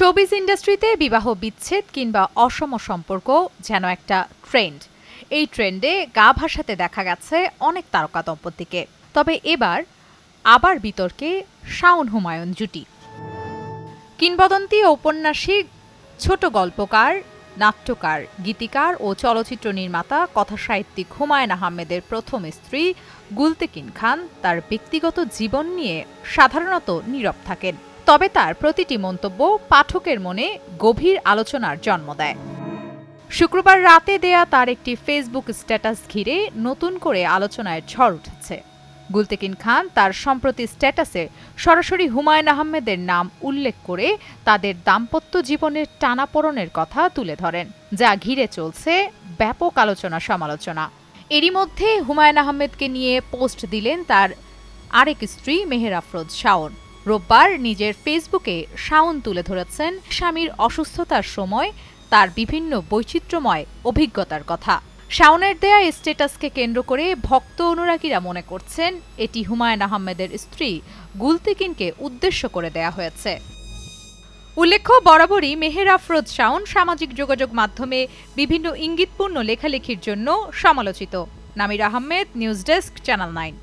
Showbiz ইন্ডাস্ট্রিতে বিবাহ বিচ্ছেদ কিংবা অসম সম্পর্ক যেন একটা ট্রেন্ড। এই ট্রেন্ডে গা ভাসাতে দেখা গেছে অনেক তারকা দম্পতিকে। তবে এবার আবার বিতর্কে শাওন হুমায়ুন জুটি। কিংবদন্তি ঔপন্যাসিক, ছোট গল্পকার, নাট্যকার, গীতিকার ও চলচ্চিত্র নির্মাতা কথাসাহিত্যিক হুমায়ুন আহমেদের প্রথম স্ত্রী গুলতেকিন খান তার ব্যক্তিগত জীবন নিয়ে সাধারণত নীরব থাকেন। তবে তার প্রতিটি মন্তব্য পাঠকের মনে গভীর আলোচনার জন্ম দেয়। শুক্রবার রাতে দেয়া তার একটি ফেসবুক স্ট্যাটাস ঘিরে নতুন করে আলোচনায় ঝড় উঠেছে। গুলতেকিন খান তার সম্প্রতি স্ট্যাটাসে সরাসরি হুমায়ুন আহমেদের নাম উল্লেখ করে তাদের দাম্পত্য জীবনের টানাপোড়েনের কথা তুলে ধরেন, যা ঘিরে চলছে ব্যাপক আলোচনা সমালোচনা। এরই মধ্যে হুমায়ুন আহমেদকে নিয়ে পোস্ট দিলেন তার আরেক স্ত্রী মেহের আফরোজ শাওন। রোববার নিজের ফেসবুকে শাওন তুলে ধরেছেন স্বামীর অসুস্থতার সময় তার বিভিন্ন বৈচিত্র্যময় অভিজ্ঞতার কথা। শাওনের দেয়া স্ট্যাটাসকে কেন্দ্র করে ভক্ত অনুরাগীরা মনে করছেন এটি হুমায়ুন আহমেদের স্ত্রী গুলতেকিনকে উদ্দেশ্য করে দেয়া হয়েছে। উল্লেখ্য, বরাবরই মেহের আফরোজ শাওন সামাজিক যোগাযোগ মাধ্যমে বিভিন্ন ইঙ্গিতপূর্ণ লেখালেখির জন্য সমালোচিত। নামির আহমেদ, নিউজ ডেস্ক, চ্যানেল 9।